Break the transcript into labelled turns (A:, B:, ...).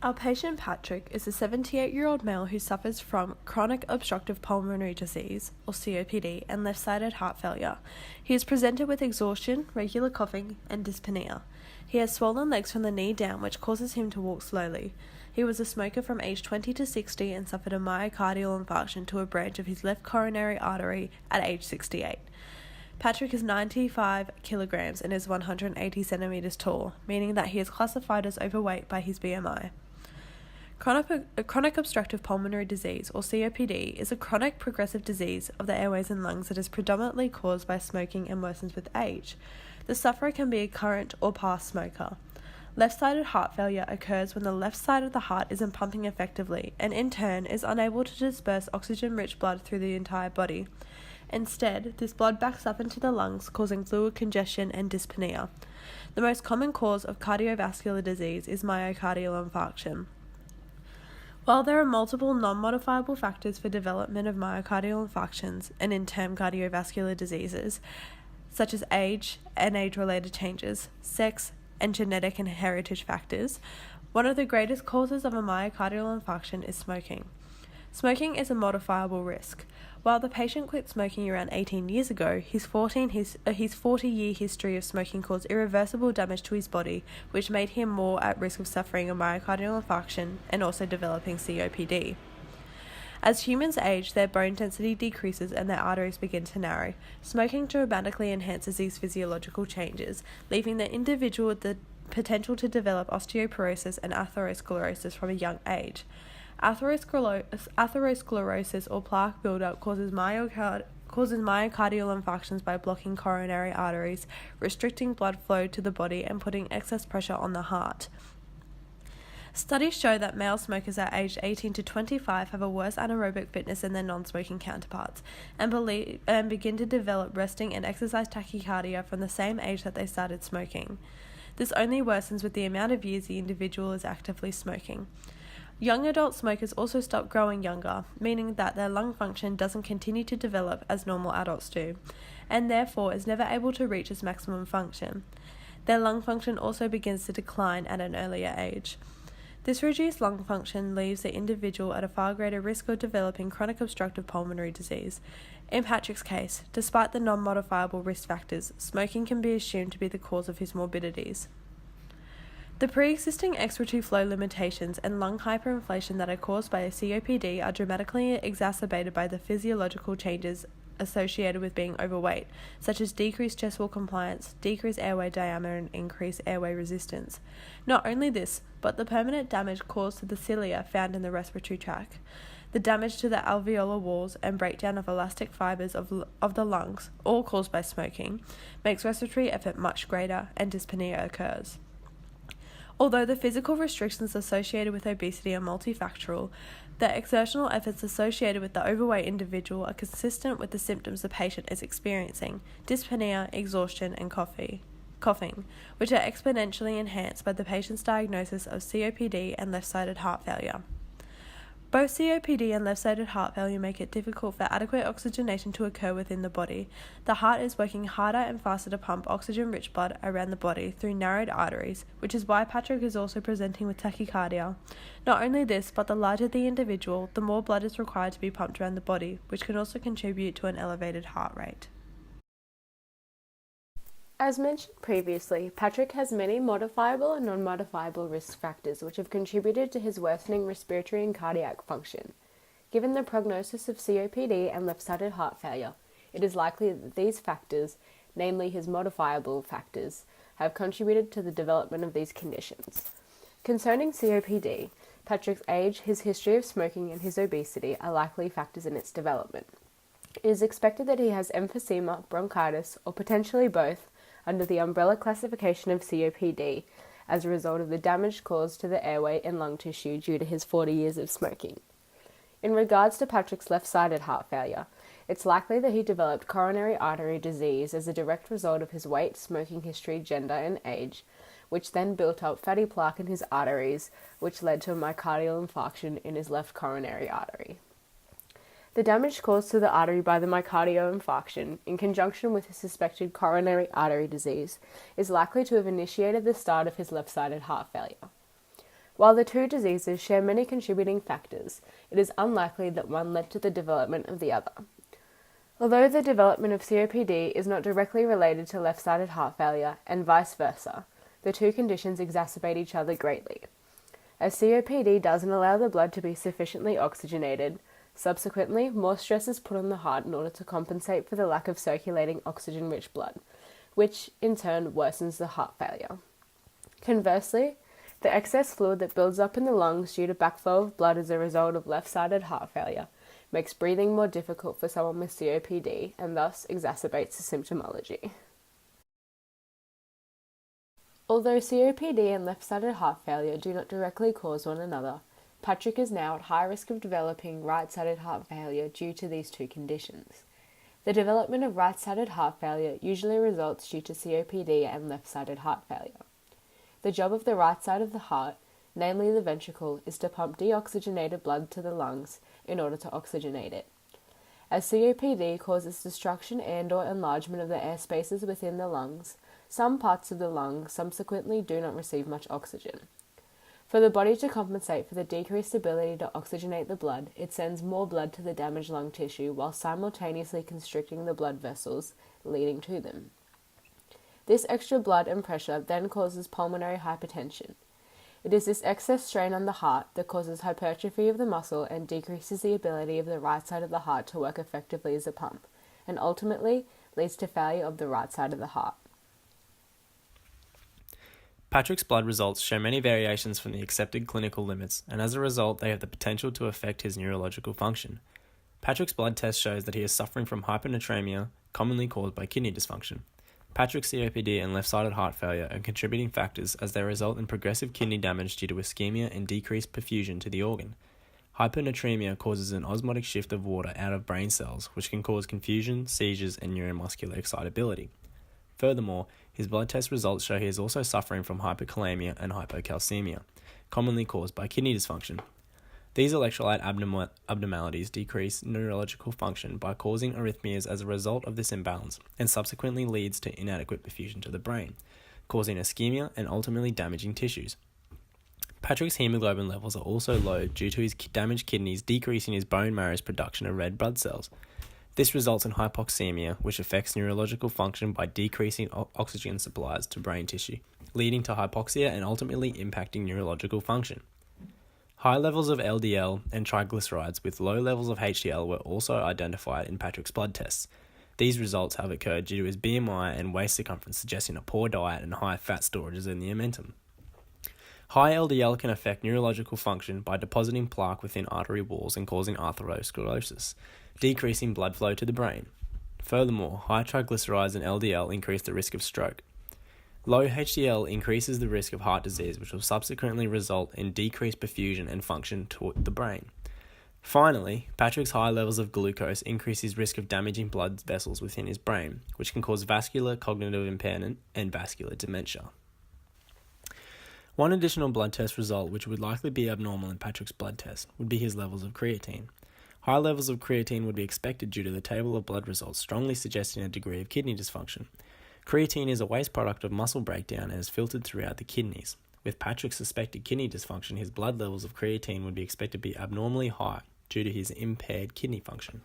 A: Our patient Patrick is a 78-year-old male who suffers from chronic obstructive pulmonary disease, or COPD, and left-sided heart failure. He is presented with exhaustion, regular coughing, and dyspnea. He has swollen legs from the knee down, which causes him to walk slowly. He was a smoker from age 20 to 60 and suffered a myocardial infarction to a branch of his left coronary artery at age 68. Patrick is 95 kilograms and is 180 centimeters tall, meaning that he is classified as overweight by his BMI. Chronic obstructive pulmonary disease, or COPD, is a chronic progressive disease of the airways and lungs that is predominantly caused by smoking and worsens with age. The sufferer can be a current or past smoker. Left-sided heart failure occurs when the left side of the heart isn't pumping effectively and, in turn, is unable to disperse oxygen-rich blood through the entire body. Instead, this blood backs up into the lungs, causing fluid congestion and dyspnea. The most common cause of cardiovascular disease is myocardial infarction. While there are multiple non-modifiable factors for development of myocardial infarctions and in turn cardiovascular diseases, such as age and age-related changes, sex, and genetic and heritage factors, one of the greatest causes of a myocardial infarction is smoking. Smoking is a modifiable risk. While the patient quit smoking around 18 years ago, his 40-year history of smoking caused irreversible damage to his body, which made him more at risk of suffering a myocardial infarction and also developing COPD. As humans age, their bone density decreases and their arteries begin to narrow. Smoking dramatically enhances these physiological changes, leaving the individual with the potential to develop osteoporosis and atherosclerosis from a young age. Atherosclerosis or plaque buildup causes myocardial infarctions by blocking coronary arteries, restricting blood flow to the body and putting excess pressure on the heart. Studies show that male smokers at age 18 to 25 have a worse anaerobic fitness than their non-smoking counterparts and begin to develop resting and exercise tachycardia from the same age that they started smoking. This only worsens with the amount of years the individual is actively smoking. Young adult smokers also stop growing younger, meaning that their lung function doesn't continue to develop as normal adults do, and therefore is never able to reach its maximum function. Their lung function also begins to decline at an earlier age. This reduced lung function leaves the individual at a far greater risk of developing chronic obstructive pulmonary disease. In Patrick's case, despite the non-modifiable risk factors, smoking can be assumed to be the cause of his morbidities. The pre-existing expiratory flow limitations and lung hyperinflation that are caused by a COPD are dramatically exacerbated by the physiological changes associated with being overweight, such as decreased chest wall compliance, decreased airway diameter, and increased airway resistance. Not only this, but the permanent damage caused to the cilia found in the respiratory tract, the damage to the alveolar walls and breakdown of elastic fibers of the lungs, all caused by smoking, makes respiratory effort much greater and dyspnea occurs. Although the physical restrictions associated with obesity are multifactorial, the exertional efforts associated with the overweight individual are consistent with the symptoms the patient is experiencing: dyspnea, exhaustion, and coughing, which are exponentially enhanced by the patient's diagnosis of COPD and left-sided heart failure. Both COPD and left-sided heart failure make it difficult for adequate oxygenation to occur within the body. The heart is working harder and faster to pump oxygen-rich blood around the body through narrowed arteries, which is why Patrick is also presenting with tachycardia. Not only this, but the larger the individual, the more blood is required to be pumped around the body, which can also contribute to an elevated heart rate.
B: As mentioned previously, Patrick has many modifiable and non-modifiable risk factors which have contributed to his worsening respiratory and cardiac function. Given the prognosis of COPD and left-sided heart failure, it is likely that these factors, namely his modifiable factors, have contributed to the development of these conditions. Concerning COPD, Patrick's age, his history of smoking, and his obesity are likely factors in its development. It is expected that he has emphysema, bronchitis, or potentially both, under the umbrella classification of COPD as a result of the damage caused to the airway and lung tissue due to his 40 years of smoking. In regards to Patrick's left-sided heart failure, it's likely that he developed coronary artery disease as a direct result of his weight, smoking history, gender, and age, which then built up fatty plaque in his arteries, which led to a myocardial infarction in his left coronary artery. The damage caused to the artery by the myocardial infarction, in conjunction with his suspected coronary artery disease, is likely to have initiated the start of his left-sided heart failure. While the two diseases share many contributing factors, it is unlikely that one led to the development of the other. Although the development of COPD is not directly related to left-sided heart failure, and vice versa, the two conditions exacerbate each other greatly. As COPD doesn't allow the blood to be sufficiently oxygenated, subsequently, more stress is put on the heart in order to compensate for the lack of circulating oxygen-rich blood, which in turn worsens the heart failure. Conversely, the excess fluid that builds up in the lungs due to backflow of blood as a result of left-sided heart failure makes breathing more difficult for someone with COPD and thus exacerbates the symptomology. Although COPD and left-sided heart failure do not directly cause one another, Patrick is now at high risk of developing right-sided heart failure due to these two conditions. The development of right-sided heart failure usually results due to COPD and left-sided heart failure. The job of the right side of the heart, namely the ventricle, is to pump deoxygenated blood to the lungs in order to oxygenate it. As COPD causes destruction and/or enlargement of the air spaces within the lungs, some parts of the lung subsequently do not receive much oxygen. For the body to compensate for the decreased ability to oxygenate the blood, it sends more blood to the damaged lung tissue while simultaneously constricting the blood vessels leading to them. This extra blood and pressure then causes pulmonary hypertension. It is this excess strain on the heart that causes hypertrophy of the muscle and decreases the ability of the right side of the heart to work effectively as a pump, and ultimately leads to failure of the right side of the heart.
C: Patrick's blood results show many variations from the accepted clinical limits, and as a result, they have the potential to affect his neurological function. Patrick's blood test shows that he is suffering from hyponatremia, commonly caused by kidney dysfunction. Patrick's COPD and left-sided heart failure are contributing factors as they result in progressive kidney damage due to ischemia and decreased perfusion to the organ. Hyponatremia causes an osmotic shift of water out of brain cells, which can cause confusion, seizures, and neuromuscular excitability. Furthermore, his blood test results show he is also suffering from hyperkalemia and hypocalcemia, commonly caused by kidney dysfunction. These electrolyte abnormalities decrease neurological function by causing arrhythmias as a result of this imbalance, and subsequently leads to inadequate perfusion to the brain, causing ischemia and ultimately damaging tissues. Patrick's hemoglobin levels are also low due to his damaged kidneys decreasing his bone marrow's production of red blood cells. This results in hypoxemia, which affects neurological function by decreasing oxygen supplies to brain tissue, leading to hypoxia and ultimately impacting neurological function. High levels of LDL and triglycerides with low levels of HDL were also identified in Patrick's blood tests. These results have occurred due to his BMI and waist circumference, suggesting a poor diet and high fat storages in the omentum. High LDL can affect neurological function by depositing plaque within artery walls and causing atherosclerosis, decreasing blood flow to the brain. Furthermore, high triglycerides and LDL increase the risk of stroke. Low HDL increases the risk of heart disease, which will subsequently result in decreased perfusion and function to the brain. Finally, Patrick's high levels of glucose increase his risk of damaging blood vessels within his brain, which can cause vascular cognitive impairment and vascular dementia. One additional blood test result which would likely be abnormal in Patrick's blood test would be his levels of creatine. High levels of creatine would be expected due to the table of blood results strongly suggesting a degree of kidney dysfunction. Creatine is a waste product of muscle breakdown and is filtered throughout the kidneys. With Patrick's suspected kidney dysfunction, his blood levels of creatine would be expected to be abnormally high due to his impaired kidney function.